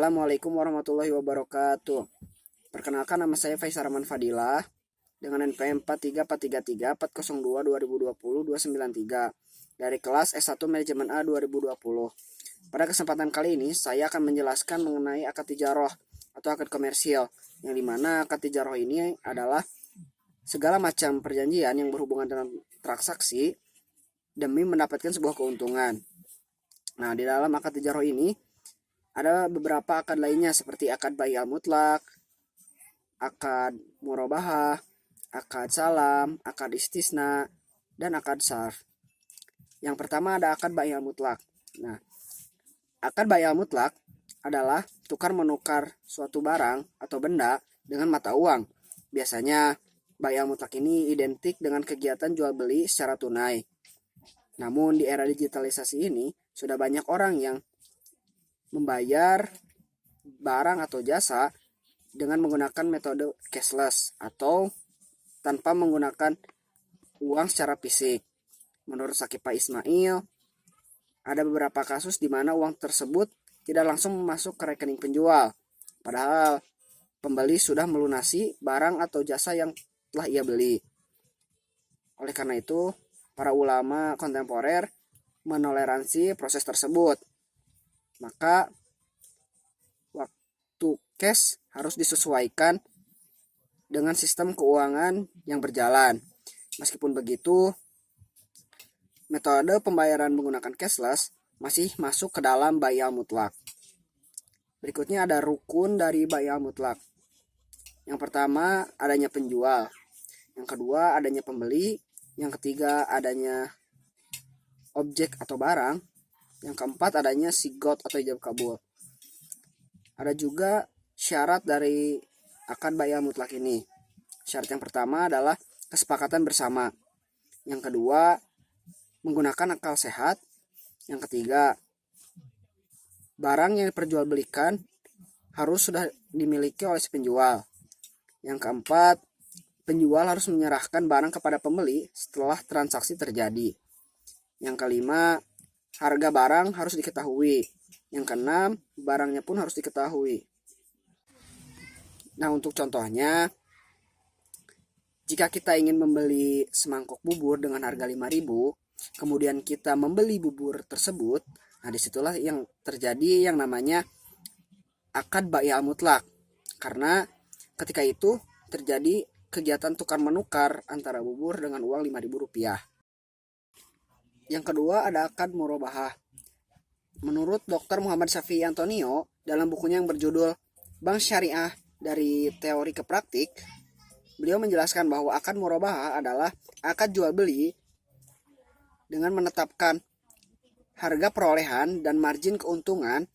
Assalamualaikum warahmatullahi wabarakatuh. Perkenalkan, nama saya Faisal Rahman Fadilah dengan NPM 43434022020-293 dari kelas S1 Manajemen A 2020. Pada kesempatan kali ini saya akan menjelaskan mengenai akad tijaroh atau akad komersil, yang dimana akad tijaroh ini adalah segala macam perjanjian yang berhubungan dengan transaksi demi mendapatkan sebuah keuntungan. Nah, di dalam akad tijaroh ini ada beberapa akad lainnya seperti akad bai al mutlak, akad murabahah, akad salam, akad istisna, dan akad sarf. Yang pertama ada akad bai al mutlak. Nah, akad bai al mutlak adalah tukar menukar suatu barang atau benda dengan mata uang. Biasanya bai al mutlak ini identik dengan kegiatan jual beli secara tunai. Namun di era digitalisasi ini sudah banyak orang yang membayar barang atau jasa dengan menggunakan metode cashless atau tanpa menggunakan uang secara fisik. Menurut Sakifah Ismail, ada beberapa kasus di mana uang tersebut tidak langsung masuk ke rekening penjual, padahal pembeli sudah melunasi barang atau jasa yang telah ia beli. Oleh karena itu, para ulama kontemporer menoleransi proses tersebut. Maka waktu cash harus disesuaikan dengan sistem keuangan yang berjalan. Meskipun begitu, metode pembayaran menggunakan cashless masih masuk ke dalam bai al mutlak. Berikutnya ada rukun dari bai al mutlak. Yang pertama adanya penjual, yang kedua adanya pembeli, yang ketiga adanya objek atau barang, yang keempat adanya sigot atau ijab kabul. Ada juga syarat dari akad bai al mutlak ini. Syarat yang pertama adalah kesepakatan bersama. Yang kedua, menggunakan akal sehat. Yang ketiga, barang yang diperjualbelikan harus sudah dimiliki oleh si penjual. Yang keempat, penjual harus menyerahkan barang kepada pembeli setelah transaksi terjadi. Yang kelima, harga barang harus diketahui. Yang keenam, barangnya pun harus diketahui. Nah, untuk contohnya, jika kita ingin membeli semangkok bubur dengan harga 5.000, kemudian kita membeli bubur tersebut, nah disitulah yang terjadi yang namanya akad bai al mutlak. Karena ketika itu terjadi kegiatan tukar menukar antara bubur dengan uang Rp5.000. Yang kedua ada akad murabahah. Menurut Dr. Muhammad Syafi'i Antonio dalam bukunya yang berjudul Bank Syariah dari Teori ke Praktik, beliau menjelaskan bahwa akad murabahah adalah akad jual beli dengan menetapkan harga perolehan dan margin keuntungan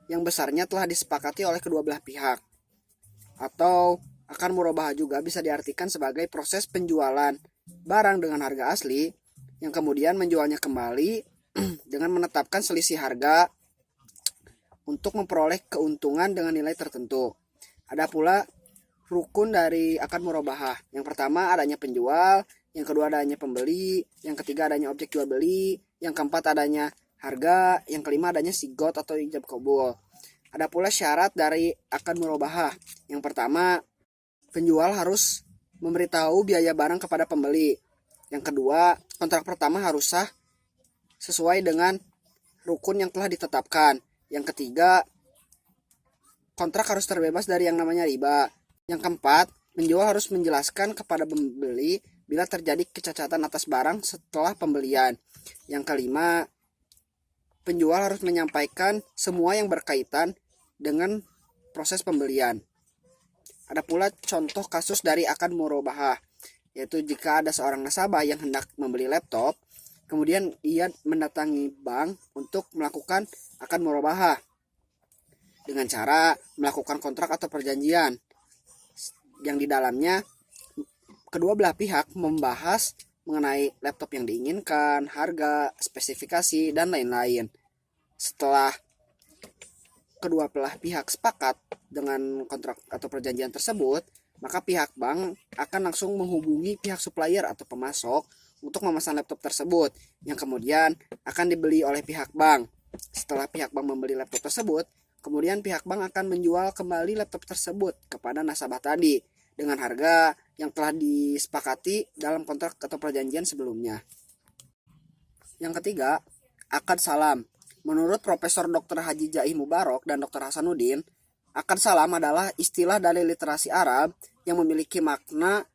yang besarnya telah disepakati oleh kedua belah pihak. Atau akad murabahah juga bisa diartikan sebagai proses penjualan barang dengan harga asli yang kemudian menjualnya kembali dengan menetapkan selisih harga untuk memperoleh keuntungan dengan nilai tertentu. Ada pula rukun dari akad murabahah. Yang pertama adanya penjual, yang kedua adanya pembeli, yang ketiga adanya objek jual beli, yang keempat adanya harga, yang kelima adanya sigot atau ijab kabul. Ada pula syarat dari akad murabahah. Yang pertama, penjual harus memberitahu biaya barang kepada pembeli. Yang kedua, kontrak pertama harus sah sesuai dengan rukun yang telah ditetapkan. Yang ketiga, kontrak harus terbebas dari yang namanya riba. Yang keempat, penjual harus menjelaskan kepada pembeli bila terjadi kecacatan atas barang setelah pembelian. Yang kelima, penjual harus menyampaikan semua yang berkaitan dengan proses pembelian. Ada pula contoh kasus dari akad murabahah, yaitu jika ada seorang nasabah yang hendak membeli laptop, kemudian ia mendatangi bank untuk melakukan akad murabahah dengan cara melakukan kontrak atau perjanjian yang di dalamnya kedua belah pihak membahas mengenai laptop yang diinginkan, harga, spesifikasi, dan lain-lain. Setelah kedua belah pihak sepakat dengan kontrak atau perjanjian tersebut, maka pihak bank akan langsung menghubungi pihak supplier atau pemasok untuk memesan laptop tersebut yang kemudian akan dibeli oleh pihak bank. Setelah pihak bank membeli laptop tersebut, Kemudian pihak bank akan menjual kembali laptop tersebut kepada nasabah tadi dengan harga yang telah disepakati dalam kontrak atau perjanjian sebelumnya. Yang ketiga, akad salam. Menurut Profesor Dr. Haji Jaih Mubarok dan Dr. Hasanuddin, akad salam adalah istilah dari literasi Arab yang memiliki makna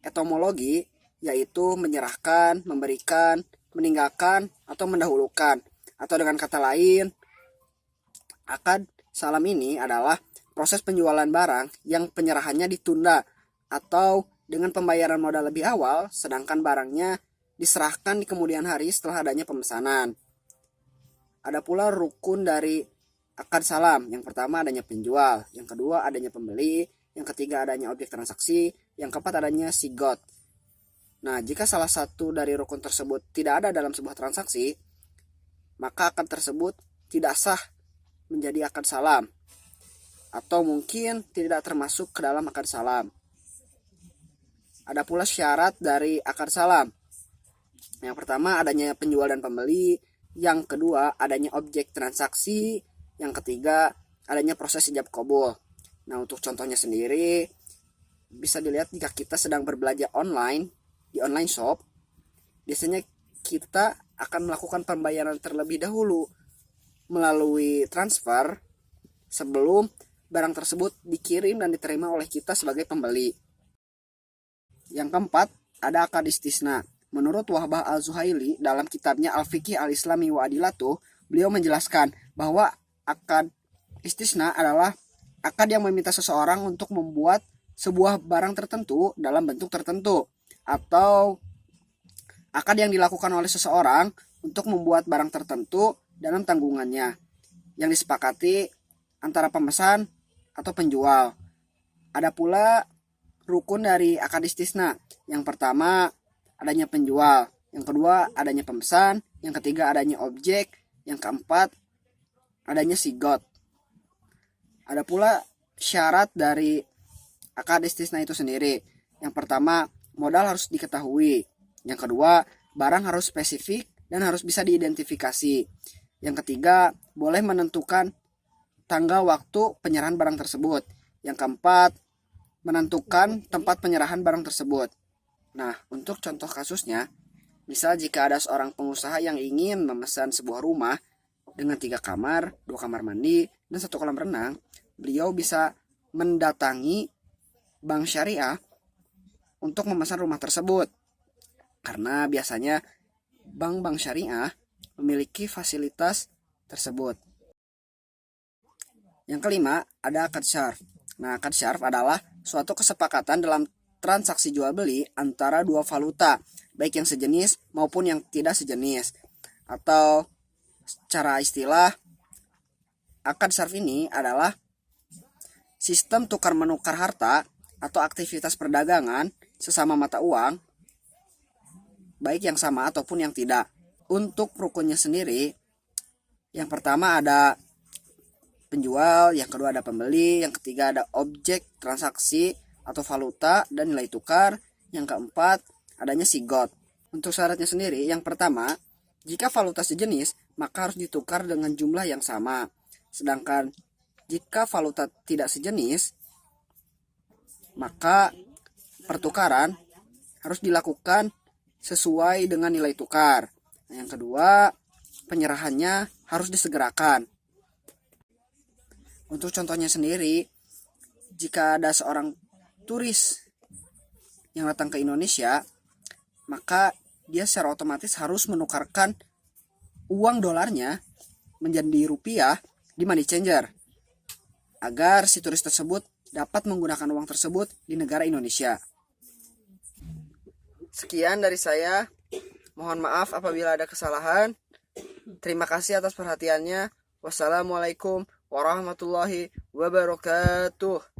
etimologi, yaitu menyerahkan, memberikan, meninggalkan, atau mendahulukan. Atau dengan kata lain, akad salam ini adalah proses penjualan barang yang penyerahannya ditunda atau dengan pembayaran modal lebih awal, sedangkan barangnya diserahkan di kemudian hari setelah adanya pemesanan. Ada pula rukun dari akad salam. Yang pertama adanya penjual, yang kedua adanya pembeli, yang ketiga adanya objek transaksi, yang keempat adanya sigot. Nah, jika salah satu dari rukun tersebut tidak ada dalam sebuah transaksi, maka akad tersebut tidak sah menjadi akad salam, atau mungkin tidak termasuk ke dalam akad salam. Ada pula syarat dari akad salam. Yang pertama adanya penjual dan pembeli, yang kedua adanya objek transaksi, yang ketiga adanya proses ijab qabul. Nah, untuk contohnya sendiri bisa dilihat jika kita sedang berbelanja online di online shop, biasanya kita akan melakukan pembayaran terlebih dahulu melalui transfer sebelum barang tersebut dikirim dan diterima oleh kita sebagai pembeli. Yang keempat, ada akad istisna. Menurut Wahbah Al-Zuhaili dalam kitabnya Al-Fiqh Al-Islami wa Adilatuh, beliau menjelaskan bahwa akad istisna adalah akad yang meminta seseorang untuk membuat sebuah barang tertentu dalam bentuk tertentu, atau akad yang dilakukan oleh seseorang untuk membuat barang tertentu dalam tanggungannya yang disepakati antara pemesan atau penjual. Ada pula rukun dari akad istisna. Yang pertama adanya penjual, yang kedua adanya pemesan, yang ketiga adanya objek, yang keempat adanya sigot. Ada pula syarat dari akad istisna itu sendiri. Yang pertama, modal harus diketahui. Yang kedua, barang harus spesifik dan harus bisa diidentifikasi. Yang ketiga, boleh menentukan tanggal waktu penyerahan barang tersebut. Yang keempat, menentukan tempat penyerahan barang tersebut. Nah, untuk contoh kasusnya, misal jika ada seorang pengusaha yang ingin memesan sebuah rumah dengan 3 kamar, 2 kamar mandi, dan 1 kolam renang, beliau bisa mendatangi bank syariah untuk memesan rumah tersebut. Karena biasanya bank-bank syariah memiliki fasilitas tersebut. Yang kelima, ada akad syarf. Nah, akad syarf adalah suatu kesepakatan dalam transaksi jual beli antara dua valuta, baik yang sejenis maupun yang tidak sejenis. Atau secara istilah, akad syarf ini adalah sistem tukar menukar harta atau aktivitas perdagangan sesama mata uang, baik yang sama ataupun yang tidak. Untuk rukunnya sendiri, yang pertama ada penjual, yang kedua ada pembeli, yang ketiga ada objek transaksi atau valuta dan nilai tukar, yang keempat adanya sigot. Untuk syaratnya sendiri, yang pertama, jika valuta sejenis, maka harus ditukar dengan jumlah yang sama. Sedangkan jika valuta tidak sejenis, maka pertukaran harus dilakukan sesuai dengan nilai tukar. Yang kedua, penyerahannya harus disegerakan. Untuk contohnya sendiri, jika ada seorang turis yang datang ke Indonesia, maka dia secara otomatis harus menukarkan uang dolarnya menjadi rupiah di money changer agar si turis tersebut dapat menggunakan uang tersebut di negara Indonesia. Sekian dari saya. Mohon maaf apabila ada kesalahan. Terima kasih atas perhatiannya. Wassalamualaikum warahmatullahi wabarakatuh.